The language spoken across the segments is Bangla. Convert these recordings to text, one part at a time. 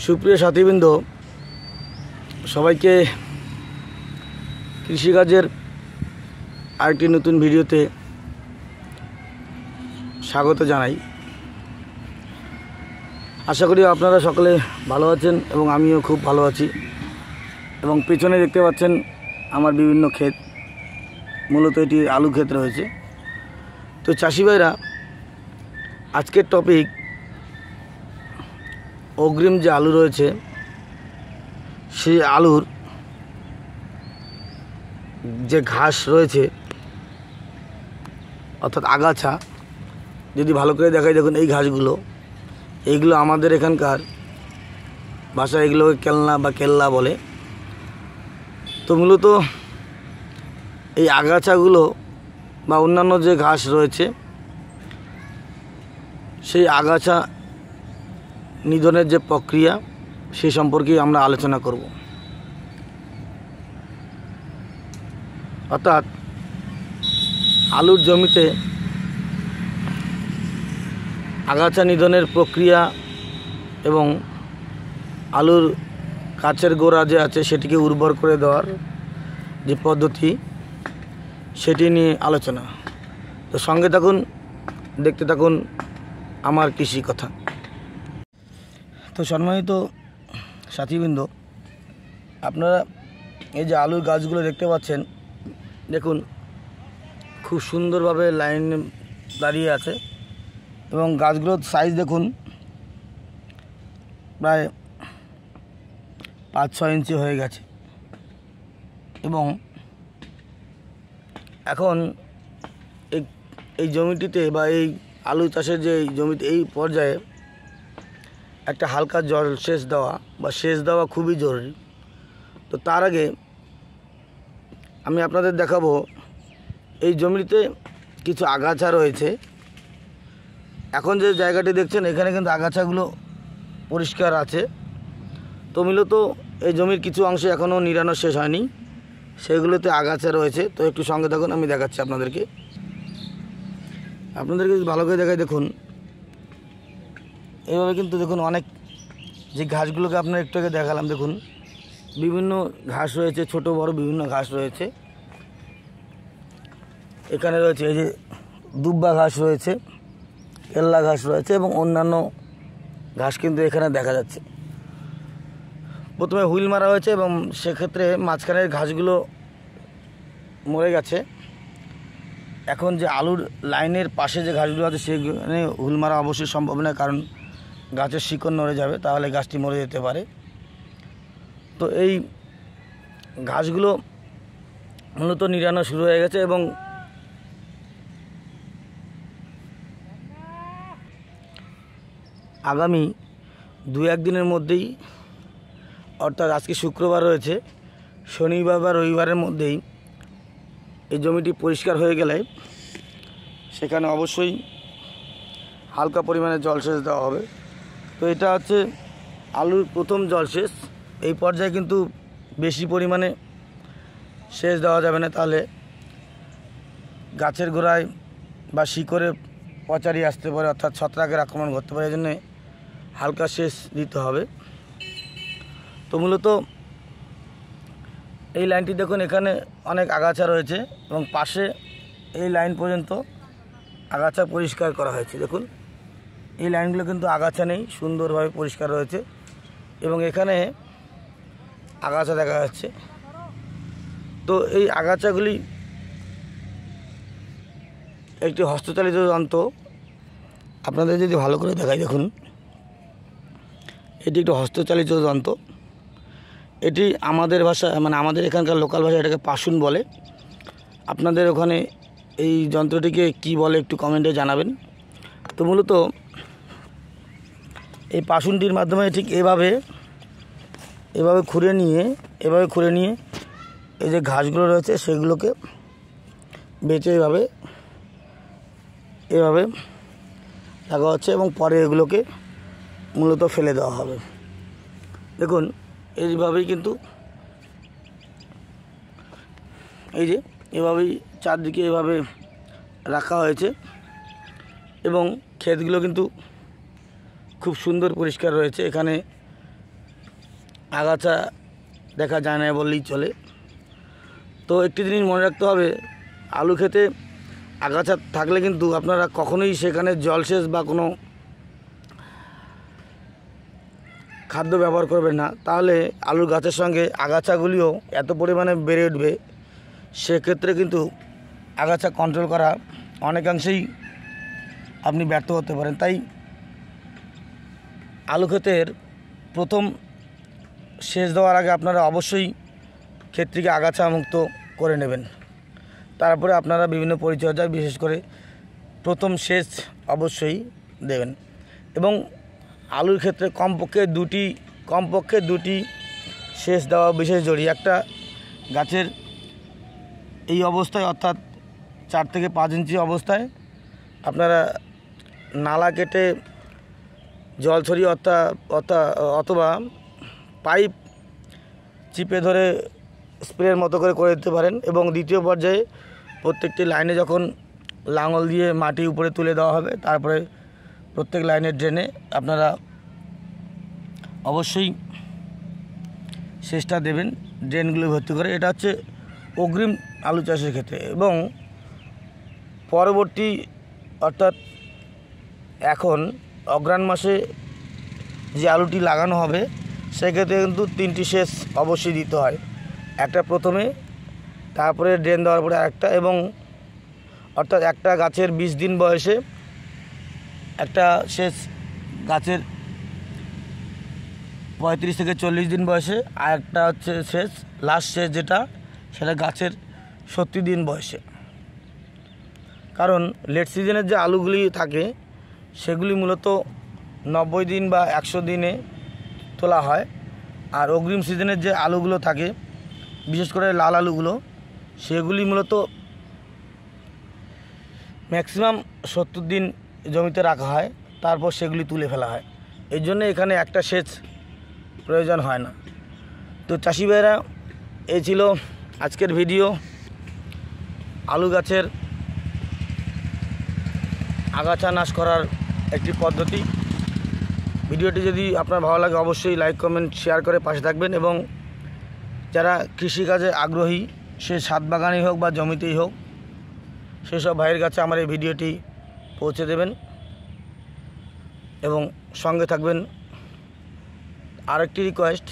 সুপ্রিয় সাথীবৃন্দ, সবাইকে কৃষিকাজের আরেকটি নতুন ভিডিওতে স্বাগত জানাই। আশা করি আপনারা সকলে ভালো আছেন এবং আমিও খুব ভালো আছি। এবং পেছনে দেখতে পাচ্ছেন আমার বিভিন্ন ক্ষেত, মূলত এটি আলু ক্ষেত রয়েছে। তো চাষি ভাইরা, আজকের টপিক অগ্রিম যে আলু রয়েছে সেই আলুর যে ঘাস রয়েছে অর্থাৎ আগাছা, যদি ভালো করে দেখাই, দেখুন এই ঘাসগুলো, এইগুলো আমাদের এখানকার ভাষায় এগুলোকে কেলনা বা কেল্লা বলে। তো মূলত এই আগাছাগুলো বা অন্যান্য যে ঘাস রয়েছে সেই আগাছা নিধনের যে প্রক্রিয়া সেই সম্পর্কে আমরা আলোচনা করব। অর্থাৎ আলুর জমিতে আগাছা নিধনের প্রক্রিয়া এবং আলুর গাছের গোড়া যে আছে সেটিকে উর্বর করে দেওয়ার যে পদ্ধতি সেটি নিয়ে আলোচনা। তো সঙ্গে থাকুন, দেখতে থাকুন আমার কৃষি কথা। তো সম্মানিত সাথীবৃন্দ, আপনারা এই যে আলুর গাছগুলো দেখতে পাচ্ছেন, দেখুন খুব সুন্দরভাবে লাইন দাঁড়িয়ে আছে এবং গাছগুলোর সাইজ দেখুন প্রায় 5-6 ইঞ্চি হয়ে গেছে। এবং এখন এই জমিটিতে বা এই আলু চাষের যে জমিতে এই পর্যায়ে একটা হালকা জলসেচ দেওয়া বা সেচ দেওয়া খুবই জরুরি। তো তার আগে আমি আপনাদের দেখাবো এই জমিতে কিছু আগাছা রয়েছে। এখন যে জায়গাটি দেখছেন এখানে কিন্তু আগাছাগুলো পরিষ্কার আছে। তো মূলত এই জমির কিছু অংশে এখনও নিড়ানো শেষ হয়নি, সেগুলোতে আগাছা রয়েছে। তো একটু সঙ্গে থাকুন, আমি দেখাচ্ছি আপনাদেরকে ভালো করে দেখাই। দেখুন এইভাবে কিন্তু দেখুন অনেক যে ঘাসগুলোকে আপনার একটু আগে দেখালাম, দেখুন বিভিন্ন ঘাস রয়েছে, ছোট বড় বিভিন্ন ঘাস রয়েছে। এখানে রয়েছে এই যে দুব্বা ঘাস রয়েছে, কেল্লা ঘাস রয়েছে এবং অন্যান্য ঘাস কিন্তু এখানে দেখা যাচ্ছে। প্রথমে হুইল মারা হয়েছে এবং সেক্ষেত্রে মাঝখানের ঘাসগুলো মরে গেছে। এখন যে আলুর লাইনের পাশে যে ঘাসগুলো আছে সেখানে হুইল মারা অবশ্যই সম্ভব নয়, কারণ গাছের শিকড় নড়ে যাবে, তাহলে গাছটি মরে যেতে পারে। তো এই ঘাসগুলো মূলত নিড়ানো শুরু হয়ে গেছে এবং আগামী 2-1 দিনের মধ্যেই, অর্থাৎ আজকে শুক্রবার রয়েছে, শনিবার বা রবিবারের মধ্যেই এই জমিটি পরিষ্কার হয়ে গেলে সেখানে অবশ্যই হালকা পরিমাণে জলসেচ দেওয়া হবে। তো এটা হচ্ছে আলুর প্রথম জলসেচ। এই পর্যায়ে কিন্তু বেশি পরিমাণে সেচ দেওয়া যাবে না, তাহলে গাছের গোড়ায় বা শিকড়ে পচারি আসতে পারে, অর্থাৎ ছত্রাকের আক্রমণ করতে পারে। এই জন্যে হালকা সেচ দিতে হবে। তো মূলত এই লাইনটি দেখুন, এখানে অনেক আগাছা রয়েছে এবং পাশে এই লাইন পর্যন্ত আগাছা পরিষ্কার করা হয়েছে। দেখুন এই লাইনগুলো কিন্তু আগাছা নেই, সুন্দরভাবে পরিষ্কার রয়েছে এবং এখানে আগাছা দেখা যাচ্ছে। তো এই আগাছাগুলি একটি হস্তচালিত যন্ত্র, আপনাদের যদি ভালো করে দেখাই, দেখুন এটি একটি হস্তচালিত যন্ত্র। এটি আমাদের ভাষা, মানে আমাদের এখানকার লোকাল ভাষা এটাকে পাশুন বলে। আপনাদের ওখানে এই যন্ত্রটিকে কি বলে একটু কমেন্টে জানাবেন। তো মূলত এই পাশুনটির মাধ্যমে ঠিক এভাবে খুঁড়ে নিয়ে এই যে ঘাসগুলো রয়েছে সেগুলোকে বেঁচে এভাবে রাখা হচ্ছে এবং পরে এগুলোকে মূলত ফেলে দেওয়া হবে। দেখুন এইভাবেই কিন্তু এই যে এভাবেই চারদিকে এভাবে রাখা হয়েছে এবং ক্ষেতগুলো কিন্তু খুব সুন্দর পরিষ্কার রয়েছে। এখানে আগাছা দেখা যায় না বললেই চলে। তো একটি জিনিস মনে রাখতে হবে, আলু খেতে আগাছা থাকলে কিন্তু আপনারা কখনোই সেখানে জলসেচ বা কোনো খাদ্য ব্যবহার করবেন না, তাহলে আলুর গাছের সঙ্গে আগাছাগুলিও এত পরিমাণে বেড়ে উঠবে, সেক্ষেত্রে কিন্তু আগাছা কন্ট্রোল করা অনেকাংশেই আপনি ব্যর্থ হতে পারেন। তাই আলু ক্ষেতের প্রথম সেচ দেওয়ার আগে আপনারা অবশ্যই ক্ষেতটিকে আগাছা মুক্ত করে নেবেন। তারপরে আপনারা বিভিন্ন পরিচর্যা, বিশেষ করে প্রথম সেচ অবশ্যই দেবেন। এবং আলুর ক্ষেত্রে কমপক্ষে দুটি সেচ দেওয়া বিশেষ জরুরি। একটা গাছের এই অবস্থায়, অর্থাৎ 4 থেকে 5 ইঞ্চি অবস্থায় আপনারা নালা কেটে জল ছড়িয়ে অথবা পাইপ চিপে ধরে স্প্রের মতো করে দিতে পারেন। এবং দ্বিতীয় পর্যায়ে প্রত্যেকটি লাইনে যখন লাঙল দিয়ে মাটি উপরে তুলে দেওয়া হবে, তারপরে প্রত্যেক লাইনের ড্রেনে আপনারা অবশ্যই সেচটা দেবেন, ড্রেনগুলো ভর্তি করে। এটা হচ্ছে অগ্রিম আলু চাষের ক্ষেত্রে। এবং পরবর্তী, অর্থাৎ এখন অগ্রহায়ণ মাসে যে আলুটি লাগানো হবে, সেক্ষেত্রে কিন্তু 3টি সেচ অবশ্যই দিতে হয়। একটা প্রথমে, তারপরে ড্রেন দেওয়ার পরে আরেকটা, এবং অর্থাৎ একটা গাছের 20 দিন বয়সে একটা সেচ, গাছের 35 থেকে 40 দিন বয়সে, আর একটা হচ্ছে সেচ, লাস্ট সেচ যেটা, সেটা গাছের 70 দিন বয়সে। কারণ লেট সিজনের যে আলুগুলি থাকে সেগুলি মূলত 90 দিন বা 100 দিনে তোলা হয়। আর অগ্রিম সিজনের যে আলুগুলো থাকে, বিশেষ করে লাল আলুগুলো, সেগুলি মূলত ম্যাক্সিমাম 70 দিন জমিতে রাখা হয়, তারপর সেগুলি তুলে ফেলা হয়। এই জন্য এখানে একটা সেচ প্রয়োজন হয় না। তো চাষি ভাইরা, এই ছিল আজকের ভিডিও, আলু গাছের আগাছা নাশ করার একটি পদ্ধতি। ভিডিওটি যদি আপনার ভালো লাগে অবশ্যই লাইক, কমেন্ট, শেয়ার করে পাশে থাকবেন। এবং যারা কৃষিকাজে আগ্রহী, সে ছাদ বাগানেই হোক বা জমিতেই হোক, সেসব ভাইয়ের কাছে আমার এই ভিডিওটি পৌঁছে দেবেন এবং সঙ্গে থাকবেন। আরেকটি রিকোয়েস্ট,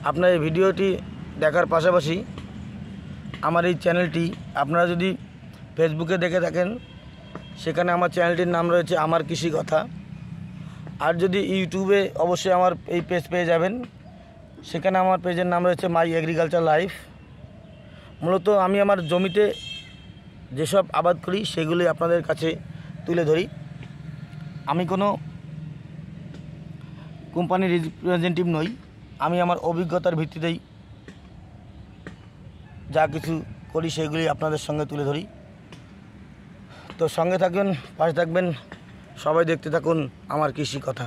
আপনার এই ভিডিওটি দেখার পাশাপাশি আমার এই চ্যানেলটি আপনারা যদি ফেসবুকে দেখে থাকেন, সেখানে আমার চ্যানেলটির নাম রয়েছে আমার কৃষি কথা। আর যদি ইউটিউবে, অবশ্যই আমার এই পেজ পেয়ে যাবেন, সেখানে আমার পেজের নাম রয়েছে মাই এগ্রিকালচার লাইফ। মূলত আমি আমার জমিতে যেসব আবাদ করি সেগুলি আপনাদের কাছে তুলে ধরি। আমি কোনো কোম্পানির রিপ্রেজেন্টেটিভ নই, আমি আমার অভিজ্ঞতার ভিত্তিতেই যা কিছু করি সেগুলি আপনাদের সঙ্গে তুলে ধরি। তো সঙ্গে থাকবেন, পাশে থাকবেন, সবাই দেখতে থাকুন আমার কৃষি কথা।